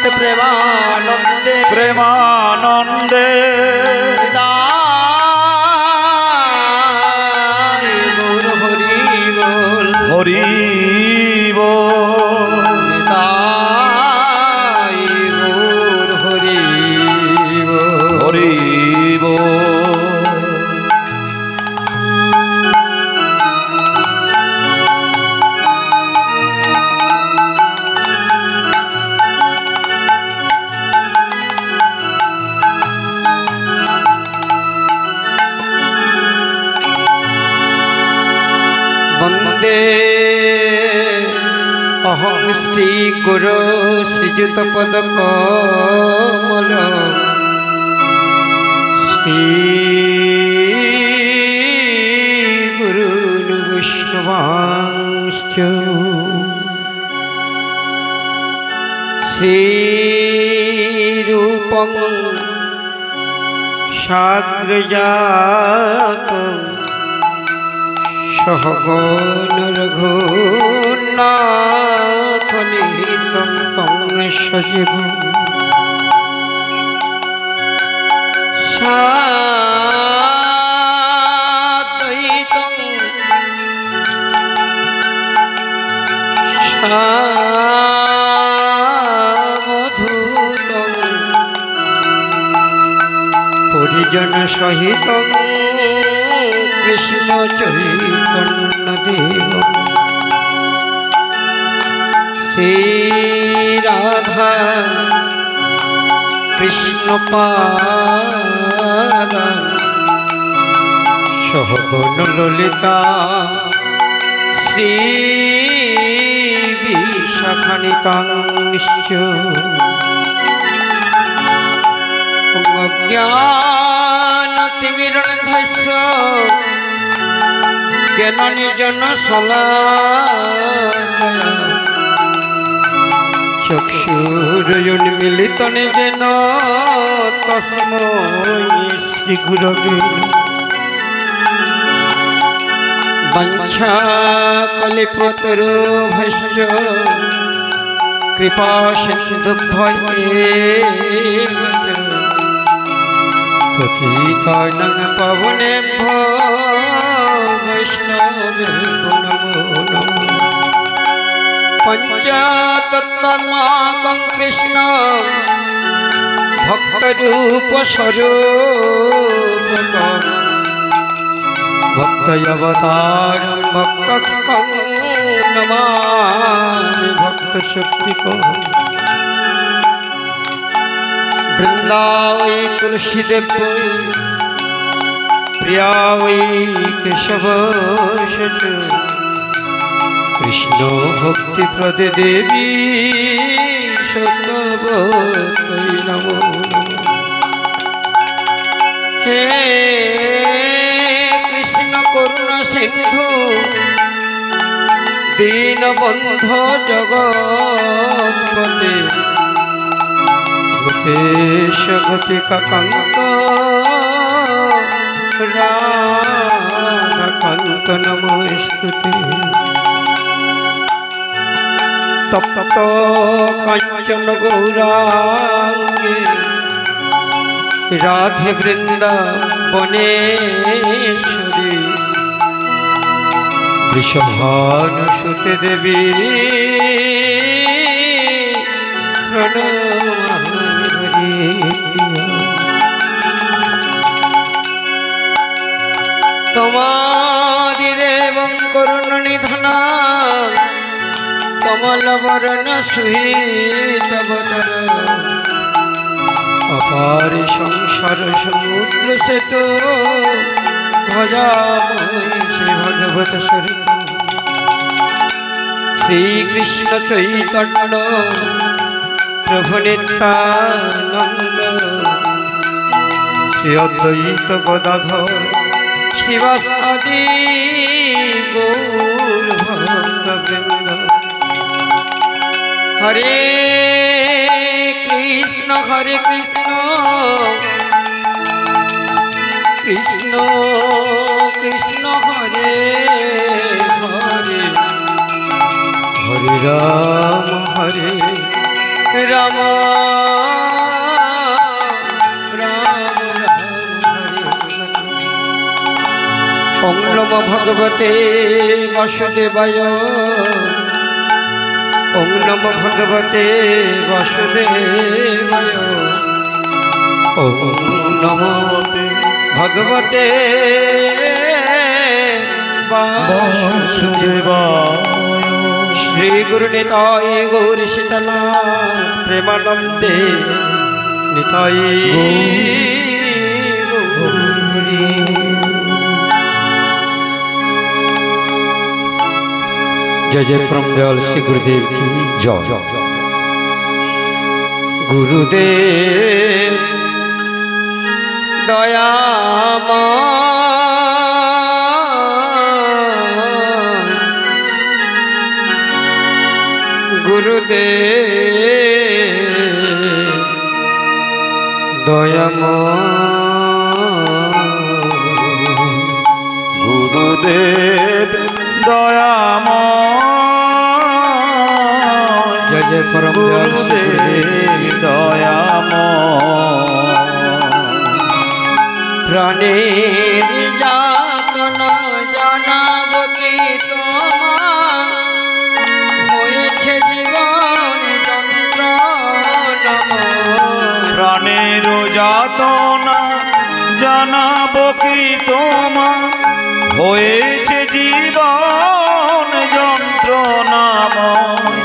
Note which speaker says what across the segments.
Speaker 1: प्रेमानंदे प्रेमानंदे
Speaker 2: प्रेमानंदे हरि बोल हरि बोल।
Speaker 1: वंदे अहं श्री गुरु श्रीयुत पद कमल श्री गुरून् वैष्णवांश्च श्रीरूपं साग्रजातं सहगण रघुनाथनिहितं तं सजीवं साद्वैतं सावधूतं परिजन सहितं कृष्ण चैतन्य देव श्री राधा कृष्ण पाद सहगण ललिता श्री विशाखान्वितांश्च अज्ञानतिमिरन्धस्य ज्ञाननिजन शलाकया चक्षुरुन्मीलितं येन तस्मै श्रीगुरवे वञ्चाकल्पतरुभ्यश्च कृपासिन्धुभ्यः पतितानां पावनेभ्यो वैष्णवेभ्यो नमो नमः। पंचतत्त्वात्मकं कृष्ण भक्तरूप स्वरूपकं भक्तयवतारं भक्तस्कं नमामि भक्तशक्तिकम्। वृंदावै तुलसी देवी प्रिया वै केशव कृष्ण भक्ति प्रदे देवी सतवै नमो हे कृष्ण करुणा सिंधु दीनबंधो जगत्पते गोपेश गोपिकाकान्त राधाकान्त नमोस्तुते। तप्त कांचन गौरांगे राधे वृंदावनेश्वरी वृषभानुसुते देवी प्रणमामि। तमादिदेवं करुणनिधना कमलवरण सुहीतवदन अपारि संसार समुद्र सेतु भजामि श्रीभगवत सरितं श्रीकृष्ण चैतन्य प्रभु नित्यानंद श्री अद्वैत गदाधर शिवासादि गौर भक्तवृंद। हरे कृष्ण कृष्ण कृष्ण हरे हरे हरे राम রাম রাম ওং নমো ভগবতে বাসুদেবায় ওং নমো ভগবতে বাসুদেবায় ওং নমো ভগবতে
Speaker 2: বাসুদেবায়।
Speaker 1: শ্রী গুরু নিতাই গৌর শীতলা প্রেমানন্দে নিতাই গৌরী। जय जय परम दयाल श्री गुरुदेव की जय। गुरुदेव दयामय गुरुदेव दयामय
Speaker 2: गुरुदेव दयामय।
Speaker 1: जय जय परम
Speaker 2: गुरुदेव दयामय।
Speaker 1: প্রাণের যাতনা জানাব কি তোমার হয়েছে জীবন যন্ত্রণাময়।
Speaker 2: প্রাণের যাতনা জানাব কি তোমার হয়েছে জীবন যন্ত্রণাময়।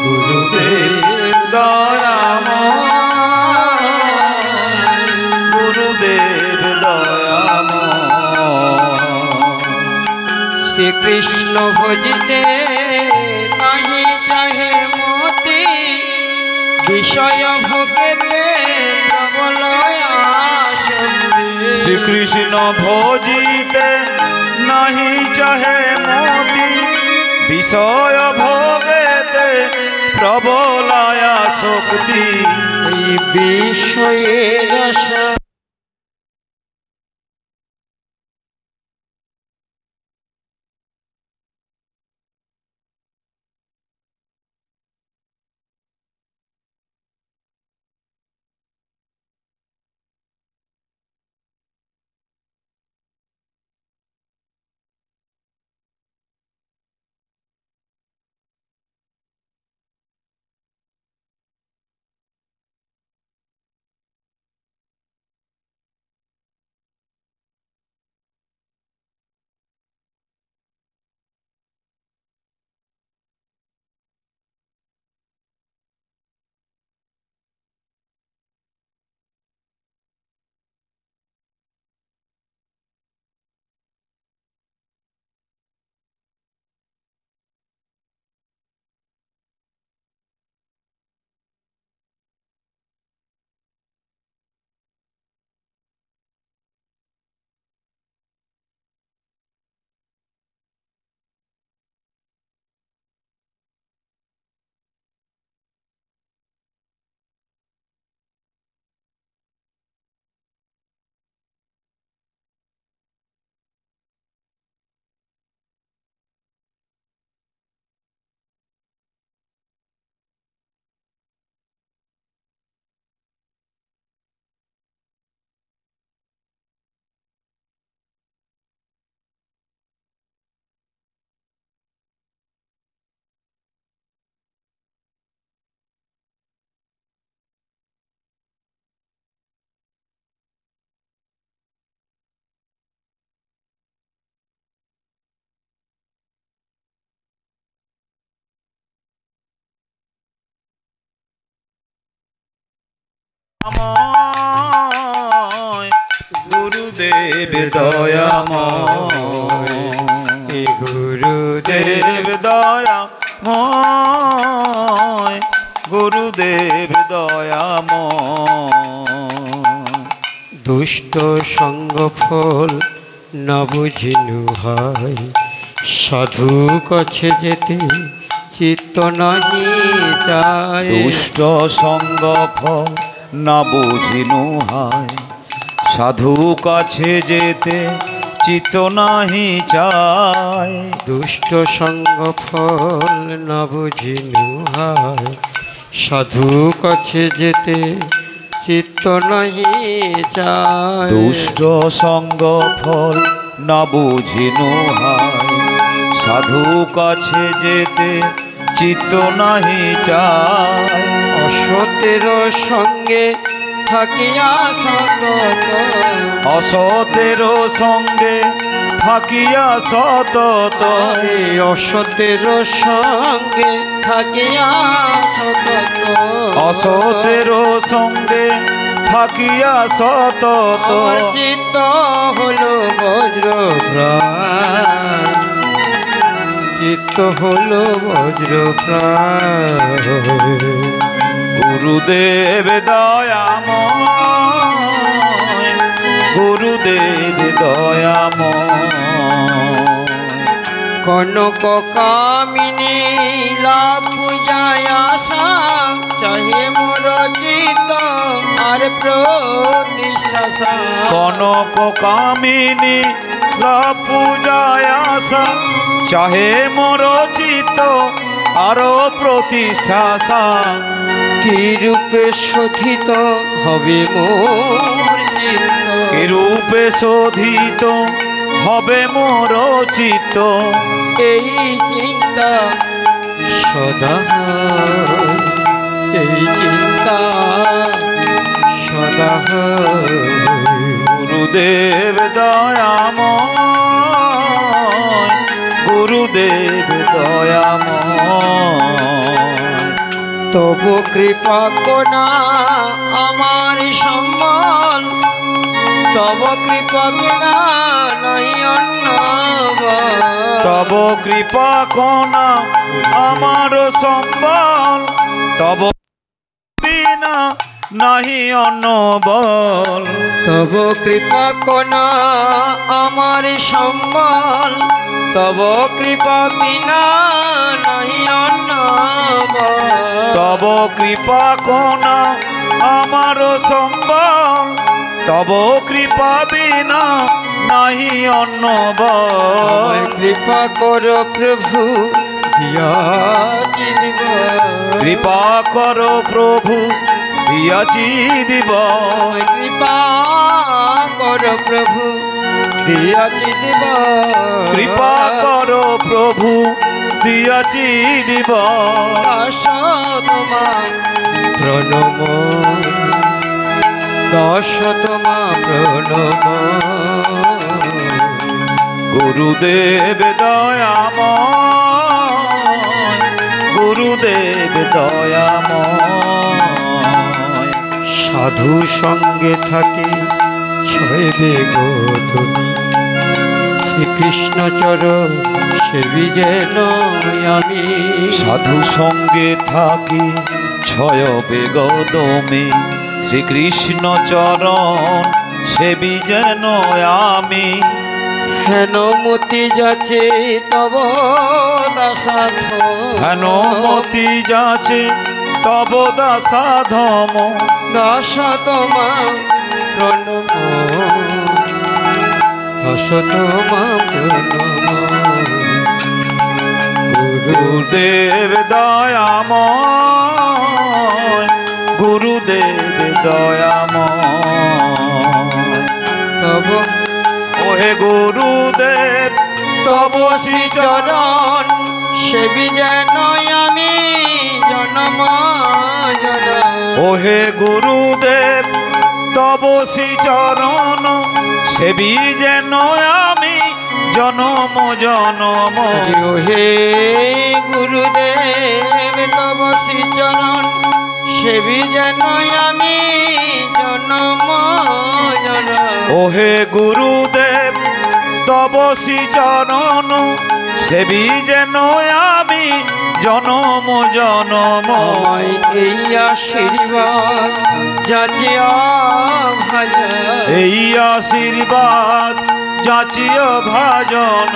Speaker 2: গুরুদেব দয়াময়। গুরুদেব দয়াময়।
Speaker 1: শ্রীকৃষ্ণ ভজিতে নাহি চাহে মতি বিষয় ভোগেতে প্রবল আসক্তি।
Speaker 2: শ্রীকৃষ্ণ ভজিতে নাহি চাহে মতি বিষয় ভোগেতে প্রবলায়া শক্তি।
Speaker 1: এই বিষয়ের আশা
Speaker 2: গুরুদেব দয়াময়। গুরুদেব দয়াময়। গুরুদেব দয়াময়।
Speaker 1: দুষ্ট সঙ্গ ফল না বুঝিনু হয় সাধু কাছে যেতে চিত্ত নাহি চায়।
Speaker 2: দুষ্ট সঙ্গ ফল না বুঝিনু হয় সাধু কাছে যেতে চিত্ত নাহি চায়।
Speaker 1: দুষ্ট সঙ্গ ফল না বুঝিনু হয় সাধু কাছে যেতে চিত্ত নাহি চায়।
Speaker 2: দুষ্ট সঙ্গ ফল না বুঝিনু হায়, সাধু কাছে যেতে চিত্ত নাহি চায়।
Speaker 1: অসতের সঙ্গে থাকিয়া সতত,
Speaker 2: অসতের সঙ্গে থাকিয়া সতত,
Speaker 1: অসতের সঙ্গে থাকিয়া সতত,
Speaker 2: অসতের সঙ্গে থাকিয়া সতত।
Speaker 1: আমার চিত্ত হলো বজ্র প্রাণ, চিত্ত হলো বজ্র প্রাণ।
Speaker 2: গুরুদেব দয়াময়, গুরুদেব দয়াময়।
Speaker 1: কনক কামিনী লাভ পূজায় আশা, চাহে মোর চিত্ত আর প্রতিষ্ঠা সা।
Speaker 2: কনক কামিনী লাভ পূজায় আশা, চাহে মোর চিত্ত আরো প্রতিষ্ঠা সা।
Speaker 1: কি রূপে শোধিত হবে মোর চিত্ত,
Speaker 2: কি রূপে শোধিত হবে মোর চিত্ত।
Speaker 1: এই চিন্তা সদা হয়, এই চিন্তা সদা হয়।
Speaker 2: গুরুদেব দয়াময়, গুরুদেব দয়াময়।
Speaker 1: তব কৃপা কোনা আমার সম্বল, তব কৃপা বিনা নাই অন্য বল।
Speaker 2: তব কৃপা কোনা আমার সম্বল, তব বিনা নাহি অন্য বল।
Speaker 1: তব কৃপা কোনা আমার সম্বল, তব কৃপা বিনা নাই অন্য বল।
Speaker 2: তব কৃপা কোনা আমার সম্বল, তব কৃপা বিনা নাহি অন্য বল।
Speaker 1: কৃপা কর প্রভু দিয়াছি দিব,
Speaker 2: কৃপা করো প্রভু দিয়াছি দিব।
Speaker 1: কৃপা কর প্রভু দিয়াছি দিব,
Speaker 2: কৃপা করো প্রভু দিয়াছি দিব।
Speaker 1: দাস তোমা প্রণম, দাস তোমা প্রণম।
Speaker 2: গুরুদেব দয়াময়, গুরুদেব দয়াময়।
Speaker 1: সাধু সঙ্গে থাকে ছয় বেগ তুমি, শ্রীকৃষ্ণ চরণ সেবি যেন আমি।
Speaker 2: সাধু সঙ্গে থাকি ছয় বেগদমে, শ্রীকৃষ্ণ চরণ সেবি যেন আমি।
Speaker 1: হেন মতি যাচে তব দাসাধ,
Speaker 2: হেন মতি যাচে তব দাসাধম।
Speaker 1: দাস তোমা প্রণম, দাস তোমা প্রণম।
Speaker 2: গুরুদেব দয়াময়, গুরুদেব দয়াময়।
Speaker 1: তব
Speaker 2: ওহে গুরুদেব তব শ্রী
Speaker 1: চরণ সেবি যেন আমি জনম জনম।
Speaker 2: ওহে গুরুদেব তব শ্রী চরণ সেবি যেন আমি জনম জনম।
Speaker 1: হে গুরুদেব তব শ্রীচরণ সেবি যেন আমি জনম জনম।
Speaker 2: ওহে গুরুদেব তব শ্রী চরণ সেবি যেন আমি জনম জনম।
Speaker 1: এই আশীর্বাদ যাচিয়া ভাজা,
Speaker 2: এই আশীর্বাদ যাচিও ভাজন।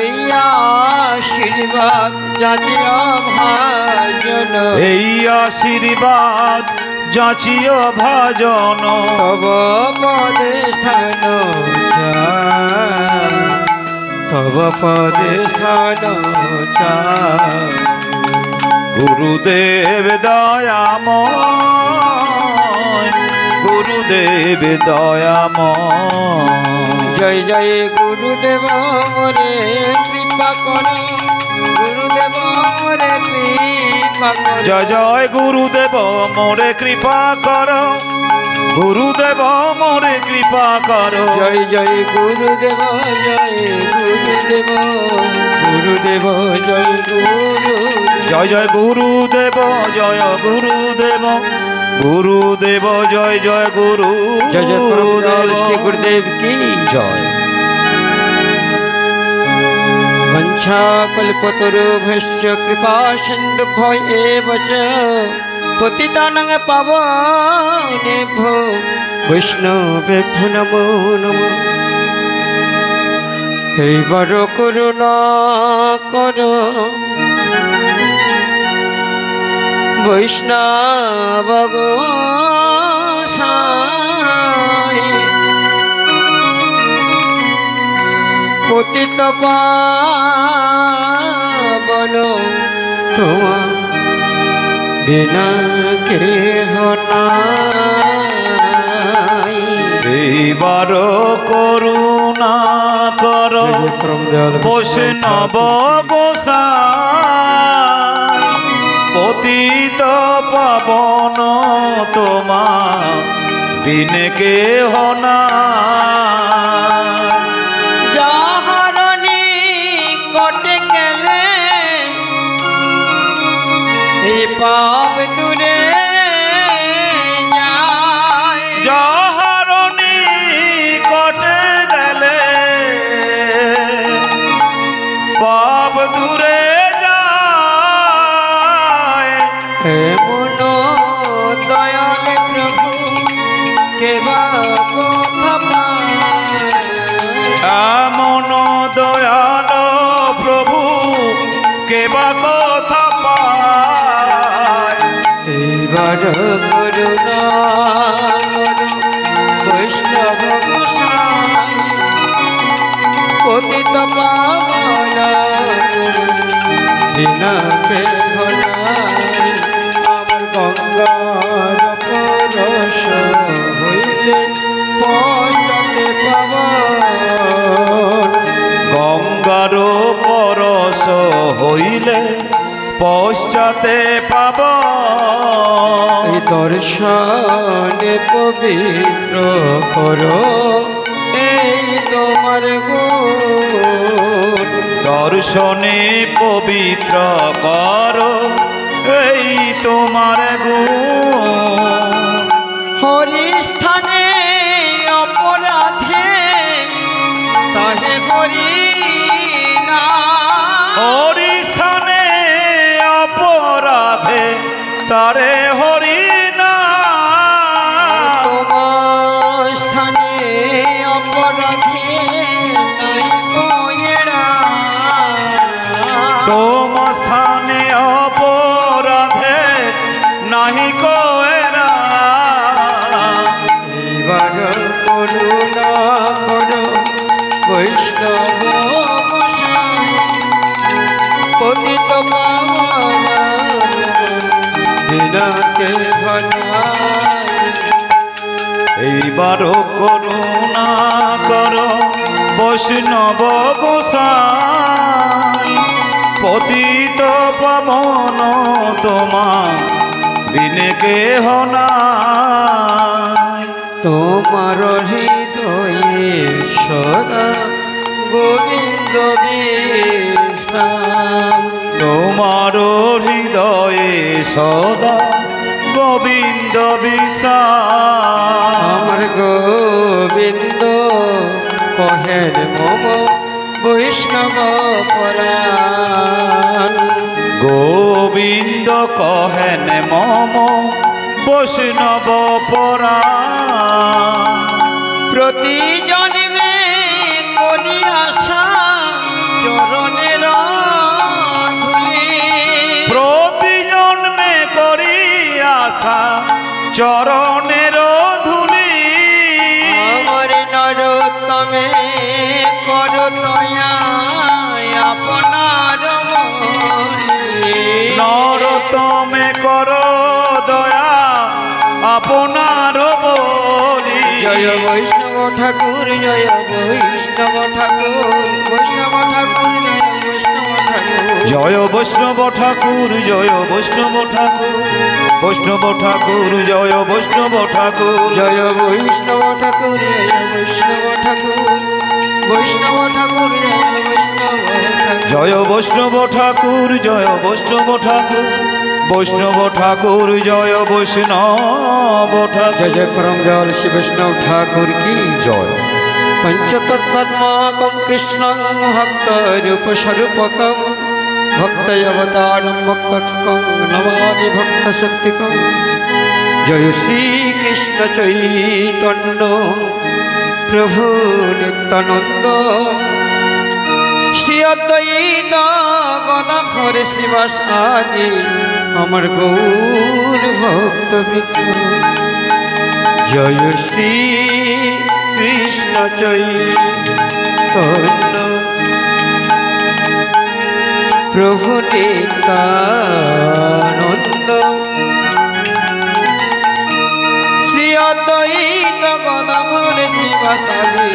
Speaker 1: এই আশীর্বাদ যাচিয়া ভাজন।
Speaker 2: এই আশীর্বাদ যাচিও ভাজন।
Speaker 1: তব পদে স্থান চাই, তব পদে স্থান চাই।
Speaker 2: গুরুদেব দয়াময়, গুরুদেব দয়াময়।
Speaker 1: জয় জয় গুরুদেব মোরে কৃপা করো, গুরুদেব মোরে কৃপা করো।
Speaker 2: জয় জয় গুরুদেব মোরে কৃপা করো, গুরুদেব মোরে কৃপা করো।
Speaker 1: জয় জয় গুরুদেব, জয় গুরুদেব, গুরুদেব জয় গুরুদেব।
Speaker 2: জয় জয় গুরুদেব, জয় গুরুদেব, গুরুদেব জয় জয় গুরু।
Speaker 1: জয় জয় পরমদয়াল শ্রী গুরুদেব কি
Speaker 2: জয়।
Speaker 1: কঞ্চাকল্পতরুভ্যশ্চ কৃপা সিন্ধুভ্য এব চ পতিতানাং পাবনেভ্যো বৈষ্ণবেভ্যো নমো নমঃ। এইবার করুণা করো বৈষ্ণব গোসাই, পতিত পাবন তোমার বিনা কেহ নাই।
Speaker 2: এইবার করুণা কর বৈষ্ণব গোসাই, পতিত পাবন তোমার বিনে কেহ নাই।
Speaker 1: যাহার নিকটে গেলে এই পাপ দূরে যায়,
Speaker 2: যাহার নিকটে গেলে পাপ দূরে যায়।
Speaker 1: এমন দয়াল প্রভু কেবা কথা পায়,
Speaker 2: এমন দয়াল প্রভু কেবা কথা পায়।
Speaker 1: এইবার করুণা করো বৈষ্ণব গোসাই, পতিত পাবন বিনা কেহ নাই। আমার গঙ্গার পরশ হইলে পৌঁছাতে পাবন,
Speaker 2: গঙ্গার পরশ হইলে পশ্চাতে পাব।
Speaker 1: এই দর্শনে পবিত্র করো এই তোমার গুণ,
Speaker 2: দর্শনে পবিত্র করো এই তোমার গুণ।
Speaker 1: হরিস্থানে অপরাধে তাহে হরি না,
Speaker 2: হরিস্থানে অপরাধে তারে হরি না।
Speaker 1: তোমার স্থানে অপরাধে নাই কোয়েরা,
Speaker 2: তোমার স্থানে অপরাধে নাহি কোয়েরা।
Speaker 1: এইবার করুণা করো বৈষ্ণব গোসাই, পতিত পাবন বিনা কেহ নাই।
Speaker 2: এইবার করুণা কর বৈষ্ণব গোসাই, পতিত পাবন তোমার বিনে কেহ নাই।
Speaker 1: তোমার হৃদয়ে সদা গোবিন্দ বিশ্রাম,
Speaker 2: তোমার হৃদয়ে সদা গোবিন্দ বিশ্রাম।
Speaker 1: আমার গোবিন্দ কহেন মম বৈষ্ণব পরাণ,
Speaker 2: গোবিন্দ কহেন মম বৈষ্ণব পরাণ।
Speaker 1: প্রতি জন্মে করি আশা চরণের ধুলি,
Speaker 2: প্রতি জন্মে করি আশা চরণের ধুলি।
Speaker 1: আমার নরোত্তমে কর দয়া আপনার মনে,
Speaker 2: নরত
Speaker 1: ঠাকুর জয় বৈষ্ণব ঠাকুর, বৈষ্ণব ঠাকুর জয় বৈষ্ণব ঠাকুর,
Speaker 2: জয় বৈষ্ণব ঠাকুর, বৈষ্ণব ঠাকুর জয় বৈষ্ণব ঠাকুর,
Speaker 1: জয় বৈষ্ণব ঠাকুর জয় বৈষ্ণব ঠাকুর, বৈষ্ণব ঠাকুর জয় বৈষ্ণব ঠাকুর,
Speaker 2: জয় বৈষ্ণব ঠাকুর, বৈষ্ণব ঠাকুর জয় বৈষ্ণব ঠাকুর।
Speaker 1: जय जय परम दयाल श्री वैष्णव ठाकुर की
Speaker 2: জয়।
Speaker 1: पंचतत्त्वात्मकं कृष्णं भक्तरूपस्वरूपकं भक्तयवतारं भक्तस्कं नमामि भक्तशक्तिकं। जय श्री कृष्ण चैतन्य प्रभु नित्यानंद, श्री अद्वैत गदाधर श्रीवासादि अमर गौर भक्तवृंद। जय श्री कृष्ण चैतन्य प्रभु नित्यानंद, श्री अद्वैत गदाधर श्रीवासादि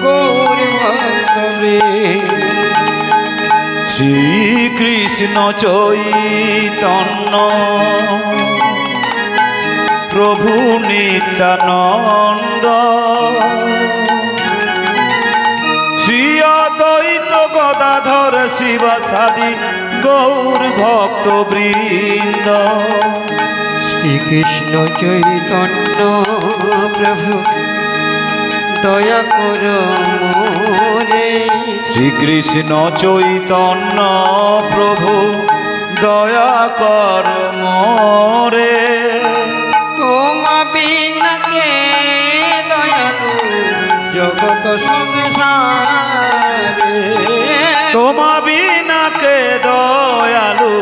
Speaker 1: गौर भक्तवृंद।
Speaker 2: শ্রীকৃষ্ণ চৈতন্য প্রভু নিত্যানন্দ, শ্রী অদ্বৈত গদাধর শিবাসাদি গৌর ভক্তবৃন্দ।
Speaker 1: শ্রীকৃষ্ণ চৈতন্য প্রভু দয়া কর মোরে,
Speaker 2: শ্রীকৃষ্ণ চৈতন্য প্রভু দয়া কর মোরে।
Speaker 1: তোমা বিনা কে দয়ালু জগত সংসারে,
Speaker 2: তোমা বিনা কে দয়ালু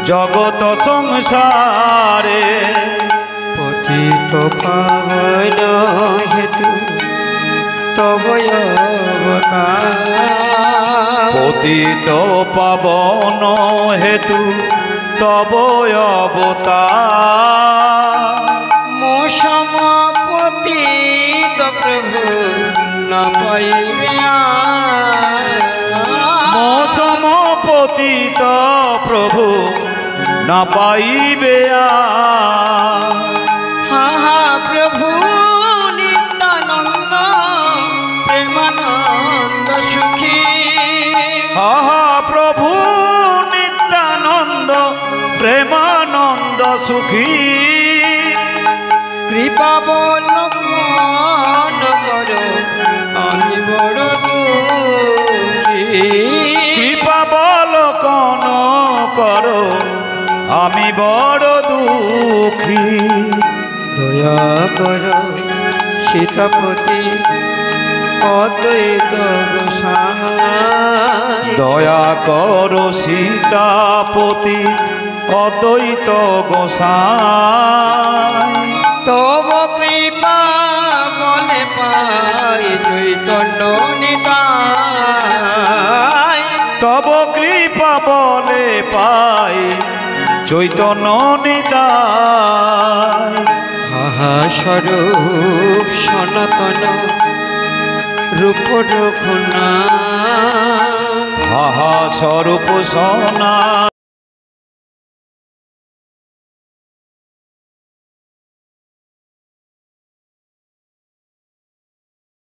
Speaker 2: জগত সংসারে।
Speaker 1: পতিত পাবন হেতু তব অবতার,
Speaker 2: পতিত পাবন হেতু তব অবতার।
Speaker 1: মোসম পতিত প্রভু না পাইবে
Speaker 2: মৌসম পতিত প্রভু না পাইবে
Speaker 1: হা হা প্রভু নিত্যানন্দ প্রেমানন্দ সুখী,
Speaker 2: আহা প্রভু নিত্যানন্দ প্রেমানন্দ সুখী।
Speaker 1: কৃপা বলকন কর আমি বড় দুঃখী,
Speaker 2: কৃপা বলকন করো আমি বড় দুঃখী।
Speaker 1: দয়া কর সীতাপতি অদ্বৈত গোসাই,
Speaker 2: দয়া করো সীতাপতি অদ্বৈত গোসাই।
Speaker 1: তব কৃপা বলে পাই চৈতন্য নিতাই,
Speaker 2: তব কৃপা বলে পাই চৈতন্য নিতাই।
Speaker 1: হাহা স্বরূপ সনাতন রূপ রঘুনা,
Speaker 2: আহা স্বরূপ সনা